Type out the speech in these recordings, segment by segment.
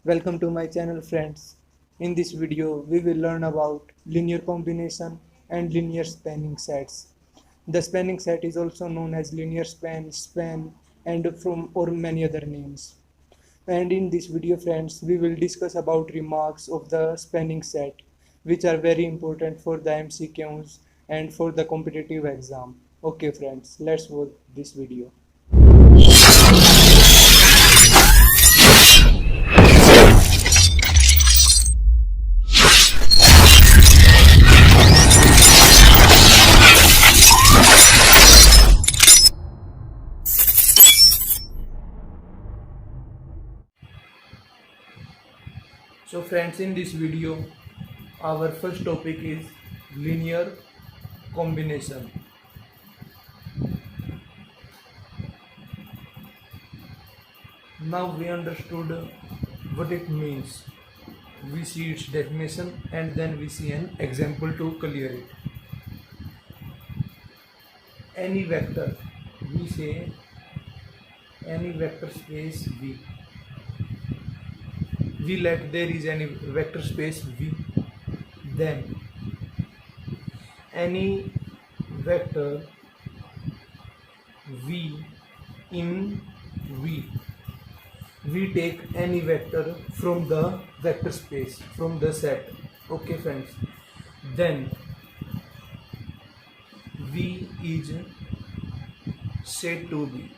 Welcome to my channel friends. In this video we will learn about linear combination and linear spanning sets. The spanning set is also known as linear span and from or many other names. And in this video friends we will discuss about remarks of the spanning set which are very important for the MCQs and for the competitive exam. Okay friends, let's watch this video. So friends, in this video our first topic is linear combination. Now we understood what it means. We see its definition and then we see an example to clear it. Any vector, we say any vector space V. We let there is any vector space V. Then any vector V in V. We take any vector from the vector space, from the set. Okay friends. Then V is said to be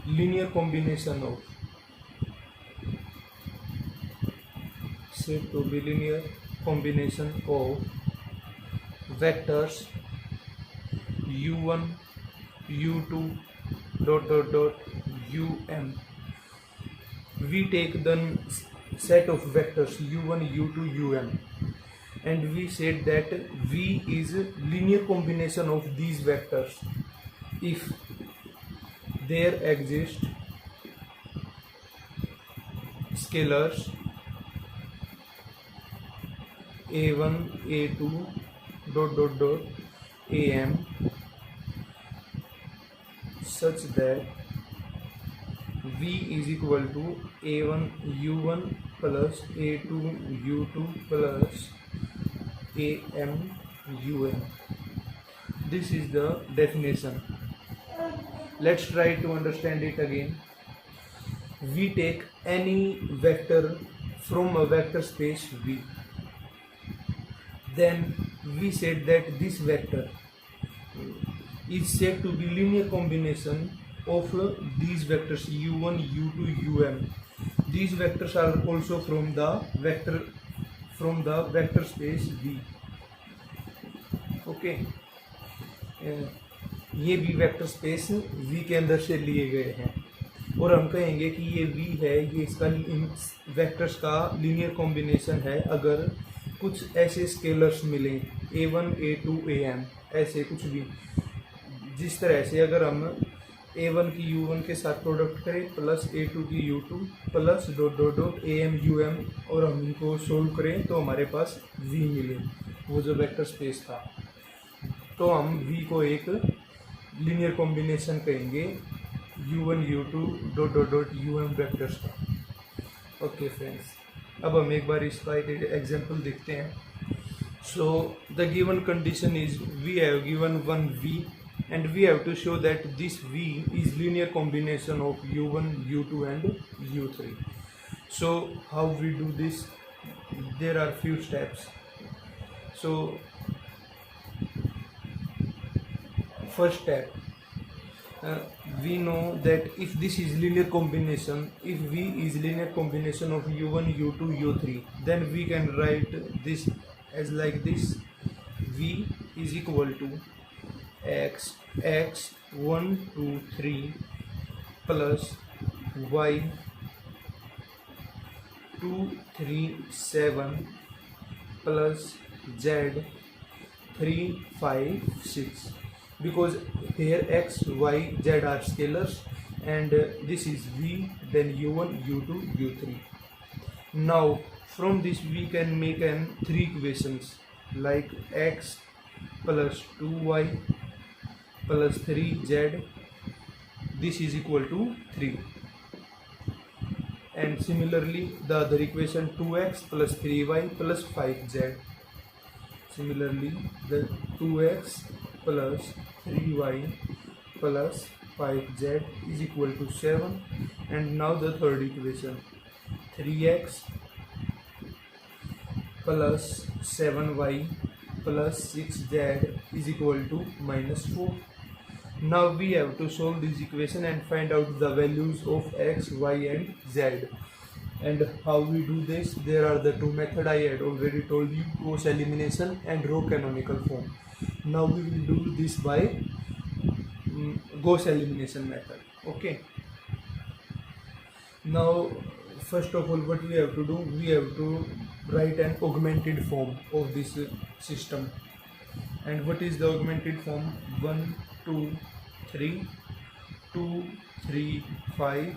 linear combination of vectors u1 u2 um. We take the set of vectors u1 u2 um and we said that V is linear combination of these vectors if there exist scalars a1 a2 am such that V is equal to a1 u1 plus a2 u2 plus am um. This is the definition. Let's try to understand it again. We take any vector from a vector space V. Then we said that this vector is said to be linear combination of these vectors u1 u2 um. These vectors are also from the vector space V. Okay ये भी vector space V के अंदर से लिए गए हैं और हम कहेंगे कि ये V है, ये इसका वेक्टर्स का लीनियर कॉम्बिनेशन है अगर कुछ ऐसे स्केलर्स मिलें a1 a2 am ऐसे कुछ भी, जिस तरह से अगर हम a1 की u1 के साथ प्रोडक्ट करें प्लस a2 की u2 प्लस am um और हम इनको सोल्व करें तो हमारे पास V मिले, वो जो वेक्टर स्पेस था, तो हम V को एक लीनियर कॉम्बिनेशन कहेंगे u1 u2 um वेक्टर्स का. ओके फ्रेंड्स, अब हम एक बार इसका एक एग्जांपल देखते हैं. So the given condition is we have given one V and we have to show that this V is linear combination of u1 u2 and u3. So how we do this? There are few steps. So first step, we know that if this is linear combination, if V is linear combination of u1 u2 u3, then we can write this as like this: V is equal to x 1 2 3 plus y 2 3 7 plus z 3 5 6, because here x y z are scalars and this is V, then u1 u2 u3. Now from this we can make an three equations like x plus 2y plus 3z this is equal to 3. And similarly the other equation 2x plus 3y plus 5z. Similarly the 2x plus 3y plus 5z is equal to 7. And now the third equation 3x plus 7y plus 6z is equal to -4. Now we have to solve this equation and find out the values of x, y and z. And how we do this? There are the two methods I had already told you, Gauss elimination and row canonical form. Now we will do this by Gauss elimination method. Okay. Now first of all what we have to do, we have to write an augmented form of this system. And what is the augmented form? 1 2 3 2 3 5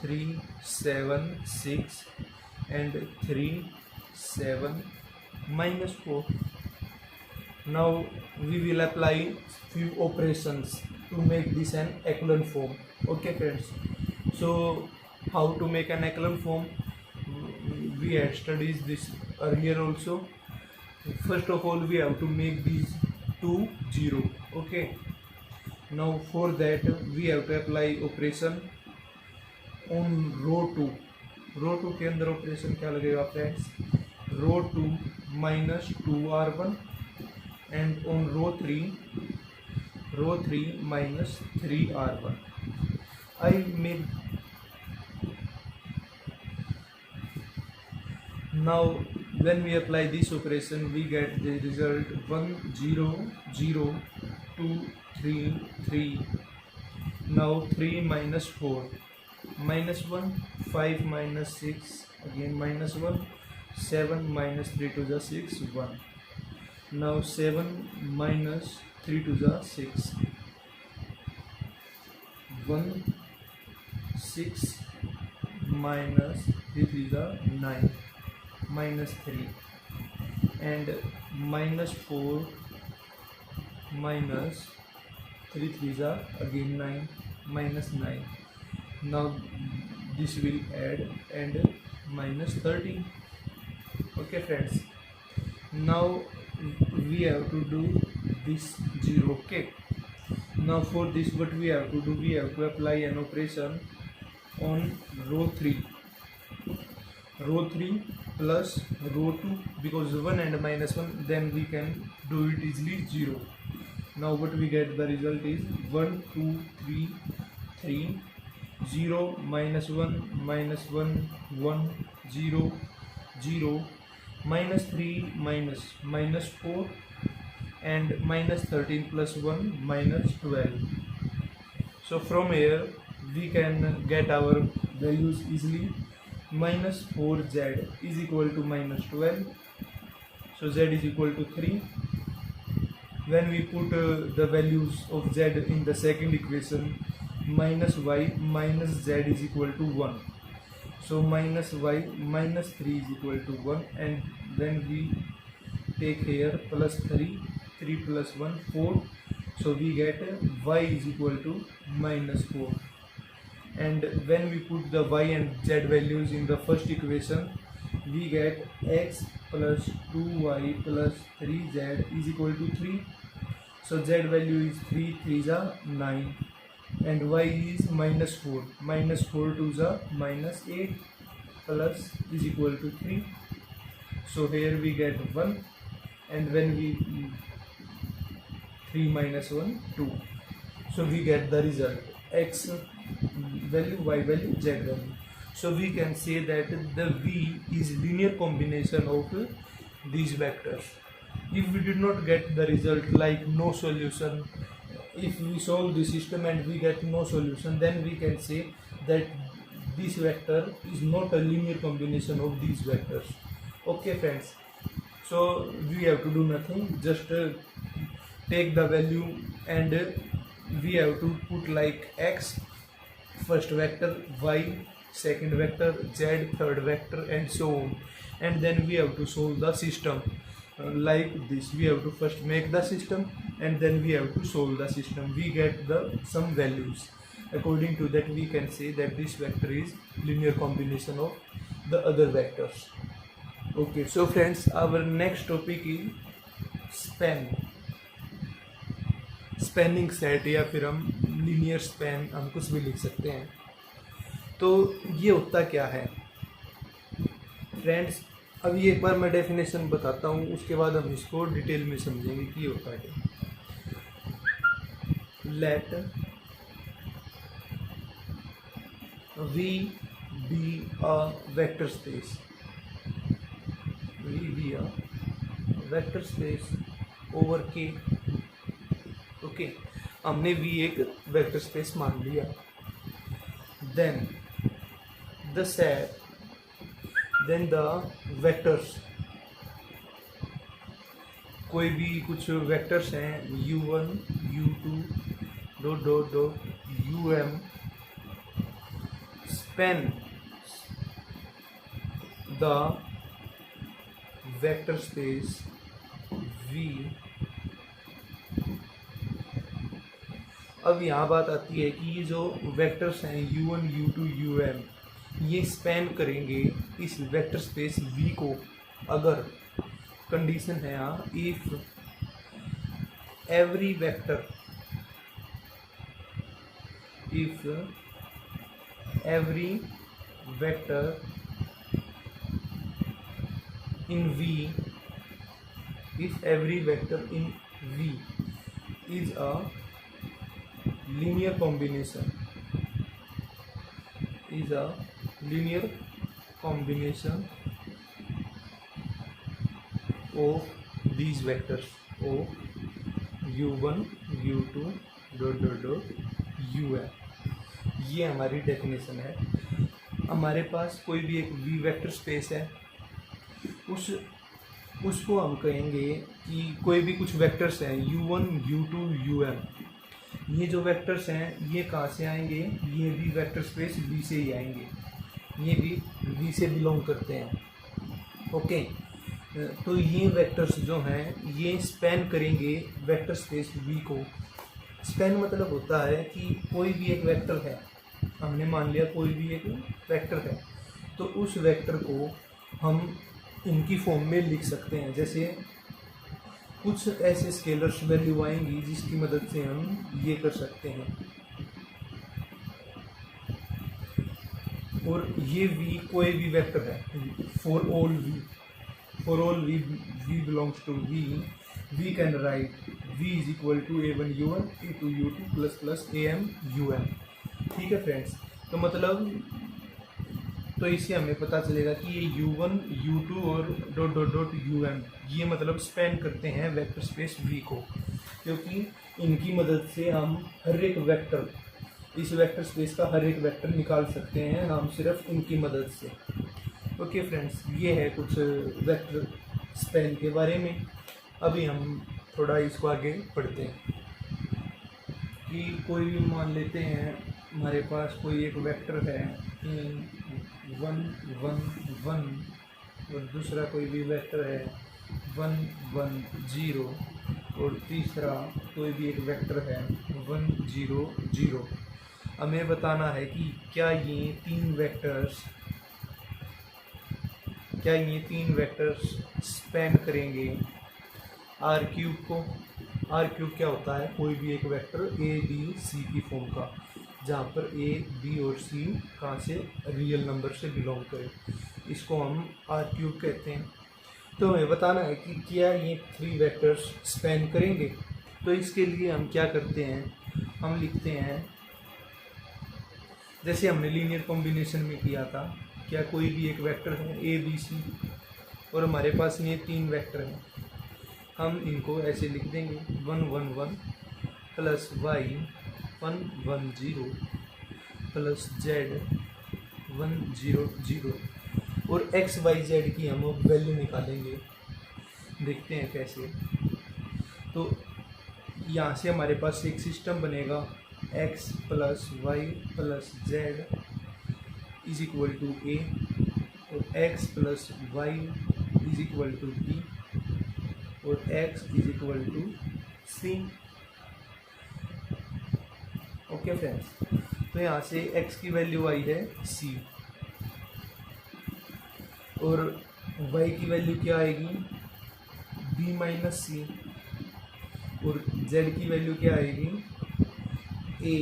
3 7 6 and 3 7 -4. Now we will apply few operations to make this an echelon form. Okay friends, so how to make an echelon form? We had studied this earlier also. First of all we have to make these two 0. Okay, now for that we have to apply operation on row 2. Row 2 के अंदर operation क्या लगेगा friends? Row 2 minus 2r1 and on row 3 minus 3r1. I make now when we apply this operation we get the result 1 0 0 2 3 3. Now 3 minus 4 minus 1, 5 minus 6 again minus 1, 7 minus 3 to the 6 1. Now 7 minus 3 to the 6 1, 6 minus 3 to the 9 minus 3 and minus 4 minus 3 3 is again 9 minus 9. Now this will add and minus 13. Okay friends, now we have to do this 0. Okay, now for this what we have to do, we have to apply an operation on row 3 plus row 2 because 1 and minus 1, then we can do it easily 0. Now what we get, the result is 1 2 3 3 0 minus 1 1 0 0 minus 3 minus 4 and minus 13 plus 1 minus 12. So from here we can get our values easily. Minus 4z is equal to minus 12, so z is equal to 3. When we put the values of z in the second equation, minus y minus z is equal to 1. So minus y minus 3 is equal to 1, and then we take here plus 3 plus 1 4. So we get y is equal to minus 4. And when we put the y and z values in the first equation, we get x plus 2y plus 3z is equal to 3. So z value is 3 3 is 9 and y is minus 4 to the minus 8 plus is equal to 3. So here we get 1, and when we 3 minus 1 2. So we get the result x value, y value, z value. So we can say that the v is linear combination of these vectors. If we did not get the result, like no solution, if we solve the system and we get no solution, then we can say that this vector is not a linear combination of these vectors. Okay friends, so we have to do nothing, just take the value and we have to put like x first vector, y second vector, z third vector, and so on, and then we have to solve the system like this. We have to first make the system and then we have to solve the system. We get the some values. According to that, we can say that this vector is linear combination of the other vectors. Okay, so friends, our next topic is span. Spanning set या फिर हम linear span, हम कुछ भी लिख सकते हैं। तो ये होता क्या है फ्रेंड्स, अभी एक बार मैं डेफिनेशन बताता हूँ, उसके बाद हम इसको डिटेल में समझेंगे कि ये होता है। Let V be a vector space, V be a vector space over K. Okay, हमने वी एक वेक्टर स्पेस मान लिया। Then the set, then the vectors, कोई भी कुछ वेक्टर्स हैं u1 u2 dot dot dot um span the vector space v। अब यहाँ बात आती है कि ये जो वेक्टर्स हैं u1 u2 um, ये स्पैन करेंगे इस वेक्टर स्पेस v को, अगर कंडीशन है यहाँ if every vector, if every vector in v, if every vector in v is a linear combination, is a linear combination of these vectors of u1 u2 dot dot dot um। ये हमारी definition है। हमारे पास कोई भी एक v vector space है, उसको हम कहेंगे कि कोई भी कुछ वेक्टर्स हैं u1 u2 um, ये जो वेक्टर्स हैं ये कहाँ से आएंगे, ये भी वेक्टर स्पेस v से ही आएंगे, ये भी v से बिलोंग करते हैं। ओके, तो ये वेक्टर्स जो हैं ये स्पैन करेंगे वेक्टर स्पेस v को। स्पैन मतलब होता है कि कोई भी एक वेक्टर है, हमने मान लिया कोई भी एक वेक्टर है, तो उस वेक्टर को हम इनकी फॉर्म में लिख सकते हैं। जैसे कुछ ऐसे स्केलर्स वैल्यू आएंगी जिसकी मदद से हम ये कर सकते हैं, और ये v कोई भी वेक्टर है, for all v belongs to v, we can write v is equal to a1 u1 a2 u2 plus plus am um। ठीक है फ्रेंड्स, तो मतलब तो इससे हमें पता चलेगा कि ये u1 u2 और डॉट डॉट डॉट um ये मतलब स्पैन करते हैं वेक्टर स्पेस v को, क्योंकि इनकी मदद से हम हर एक वेक्टर, इस वेक्टर स्पेस का हर एक वेक्टर निकाल सकते हैं हम सिर्फ इनकी मदद से। ओके फ्रेंड्स, ये है कुछ वेक्टर स्पैन के बारे में। अभी हम थोड़ा इसको आगे पढ़ते हैं कि कोई भी मान लेते हैं हमारे पास कोई एक वेक्टर है 1 1 1, और दूसरा कोई भी वेक्टर है 1 1 0, और तीसरा कोई भी एक वेक्टर है 1 0 0। हमें बताना है कि क्या ये तीन वेक्टर्स स्पैन करेंगे आर क्यूब को। आर क्यूब क्या होता है, कोई भी एक वेक्टर ए बी सी की फॉर्म का, जहाँ पर ए बी और सी कहाँ से रियल नंबर से बिलोंग करे, इसको हम आर क्यूब कहते हैं। तो हमें बताना है कि क्या ये 3 वेक्टर्स स्पैन करेंगे। तो इसके लिए हम क्या करते हैं, हम लिखते हैं जैसे हमने लीनियर कॉम्बिनेशन में किया था, क्या कोई भी एक वेक्टर है ए बी सी, और हमारे पास ये 3 वेक्टर हैं, हम इनको ऐसे लिख देंगे 1 1 1 प्लस वाई 1 1 0 प्लस जेड 1 0 0, और एक्स वाई जेड की हम वैल्यू निकालेंगे। देखते हैं कैसे। तो यहाँ से हमारे पास एक सिस्टम बनेगा x plus Y plus Z is equal to A, और x plus Y is equal to B, और x is equal to C. Okay friends, तो यहाँ से x की वैल्यू आई है c और y की वैल्यू क्या आएगी b माइनस सी और z की वैल्यू क्या आएगी a।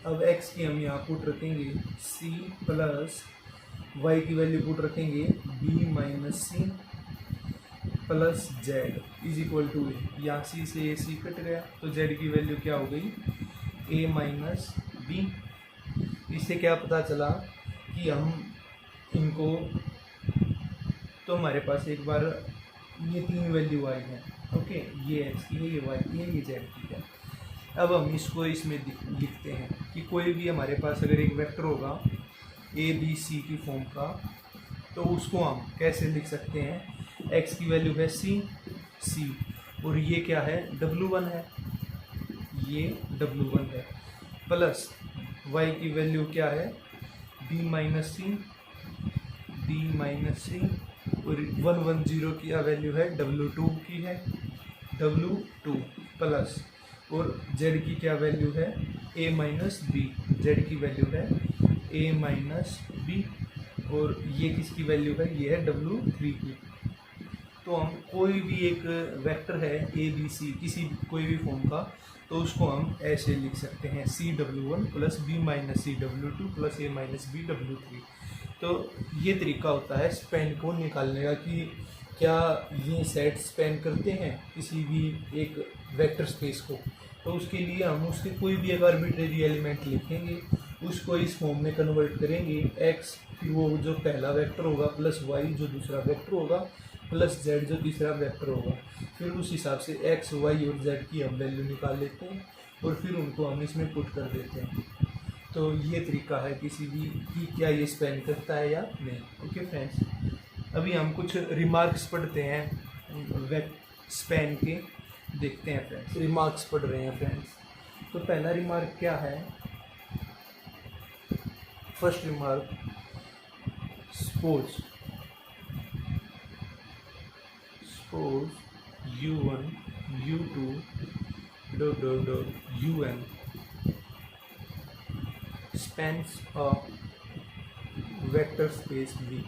अब x की हम यहाँ पुट रखेंगे c प्लस y की वैल्यू पुट रखेंगे b minus C plus Z is equal to A. यहाँ सी से ए सी कट गया तो जेड की वैल्यू क्या हो गई ए माइनस बी। इससे क्या पता चला कि हम इनको, तो हमारे पास एक बार ये तीन वैल्यू आई हैं, ओके, ये एक्स की है, ये वाई की है, ये जेड की है। अब हम इसको इसमें लिखते हैं कि कोई भी हमारे पास अगर एक वेक्टर होगा ए बी सी की फॉर्म का, तो उसको हम कैसे लिख सकते हैं, एक्स की वैल्यू है सी और ये क्या है W1 है, ये W1 है, प्लस y की वैल्यू क्या है b माइनस सी और 110 की वैल्यू है W2 की है W2 प्लस और z की क्या वैल्यू है a माइनस बी, जेड की वैल्यू है a माइनस बी और ये किसकी वैल्यू है, ये है W3 की। तो हम कोई भी एक वेक्टर है ए बी सी किसी कोई भी फॉर्म का, तो उसको हम ऐसे लिख सकते हैं CW1 प्लस बी माइनस सी W2 प्लस ए माइनस बी W3। तो ये तरीका होता है स्पैन को निकालने का कि क्या ये सेट स्पैन करते हैं किसी भी एक वेक्टर स्पेस को। तो उसके लिए हम उसके कोई भी एक आर्बिट्रेरी एलिमेंट लिखेंगे, उसको इस फॉर्म में कन्वर्ट करेंगे, x फिर वो जो पहला वेक्टर होगा प्लस y जो दूसरा वेक्टर होगा प्लस z जो तीसरा वेक्टर होगा, फिर उस हिसाब से x, y और z की हम वैल्यू निकाल लेते हैं और फिर उनको हम इसमें पुट कर देते हैं। तो ये तरीका है किसी भी कि क्या ये स्पैन करता है या नहीं। ओके फ्रेंड्स, अभी हम कुछ रिमार्क्स पढ़ते हैं स्पैन के, देखते हैं फ्रेंड्स। रिमार्क्स पढ़ रहे हैं फ्रेंड्स। तो पहला रिमार्क क्या है, first remark, suppose u1 u2 un spans a vector space V।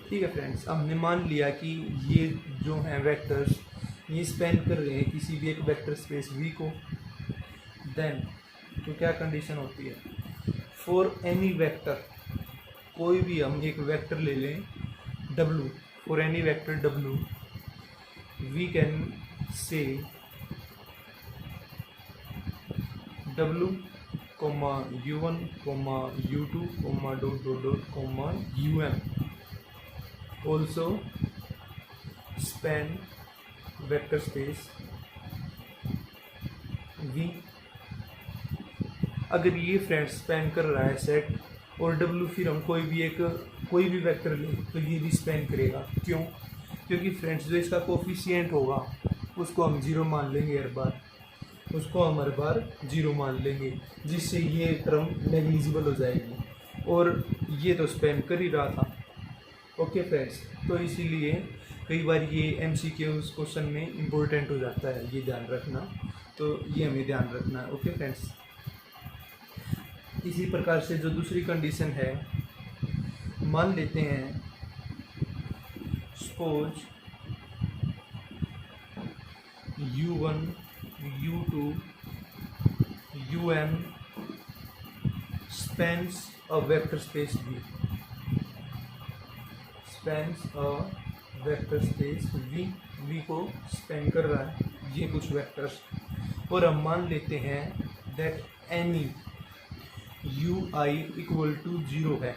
ठीक है फ्रेंड्स, हमने मान लिया कि ये जो हैं वेक्टर्स ये स्पैन कर रहे हैं किसी भी एक वेक्टर स्पेस V को। देन तो क्या कंडीशन होती है, फॉर एनी वेक्टर, कोई भी हम एक वेक्टर ले लें W, for any vector W we can say W, u1, u2, un also span vector space V। अगर ये फ्रेंड्स स्पैन कर रहा है सेट और W फिर हम कोई भी वेक्टर लें तो ये भी स्पैन करेगा। क्यों? क्योंकि फ्रेंड्स जो इसका कोफिशिएंट होगा उसको हम 0 मान लेंगे, हर बार 0 मान लेंगे, जिससे ये टर्म नेग्लिजिबल हो जाएगी और ये तो स्पैन कर ही रहा था। ओके फ्रेंड्स, तो इसीलिए कई बार ये MCQs क्वेश्चन में इम्पोर्टेंट हो जाता है, ये ध्यान रखना, तो ये हमें ध्यान रखना है। ओके फ्रेंड्स, इसी प्रकार से जो दूसरी कंडीशन है, मान लेते हैं suppose u1 u2 un spans a vector space V, spans a vector space V को स्पैन कर रहा है ये कुछ वेक्टर्स, और हम मान लेते हैं that any ui equal to 0 है,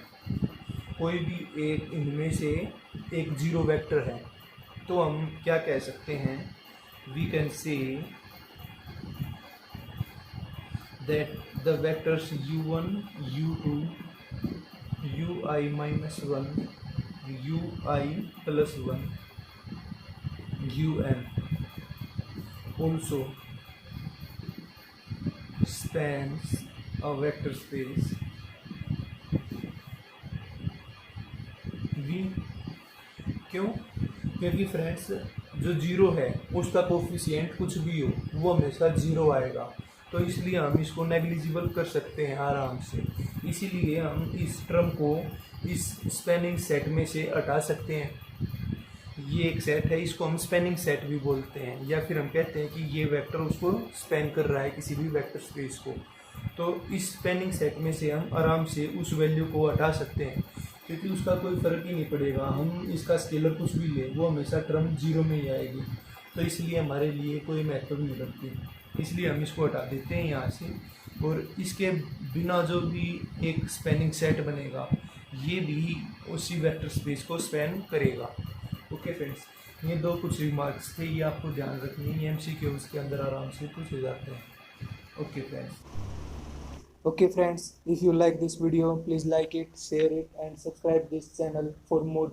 कोई भी एक इनमें से एक 0 वेक्टर है, तो हम क्या कह सकते हैं, we can say that the vectors u1 u2 ui minus 1 ui plus 1 un also spans a vector space V। क्यों? क्योंकि फ्रेंड्स जो 0 है उसका कोफिशिएंट कुछ भी हो वो हमेशा 0 आएगा, तो इसलिए हम इसको नेग्लिजिबल कर सकते हैं आराम से। इसीलिए हम इस टर्म को इस स्पैनिंग सेट में से हटा सकते हैं। ये एक सेट है, इसको हम स्पैनिंग सेट भी बोलते हैं, या फिर हम कहते हैं कि ये वेक्टर उसको स्पैन कर रहा है किसी भी वेक्टर स्पेस को। तो इस स्पैनिंग सेट में से हम आराम से उस वैल्यू को हटा सकते हैं, क्योंकि उसका कोई फ़र्क ही नहीं पड़ेगा। हम इसका स्केलर कुछ भी लें, वो हमेशा टर्म जीरो में ही आएगी, तो इसलिए हमारे लिए कोई महत्व नहीं रखती। इसलिए हम इसको हटा देते हैं यहाँ से, और इसके बिना जो भी एक स्पैनिंग सेट बनेगा ये भी उसी वेक्टर स्पेस को स्पैन करेगा। ओके फ्रेंड्स, ये दो कुछ रिमार्क्स थे, ये आपको ध्यान रखनी है, MCQs के अंदर आराम से पूछे जाते हैं। Okay friends, if you like this video, please like it, share it and subscribe this channel for more videos.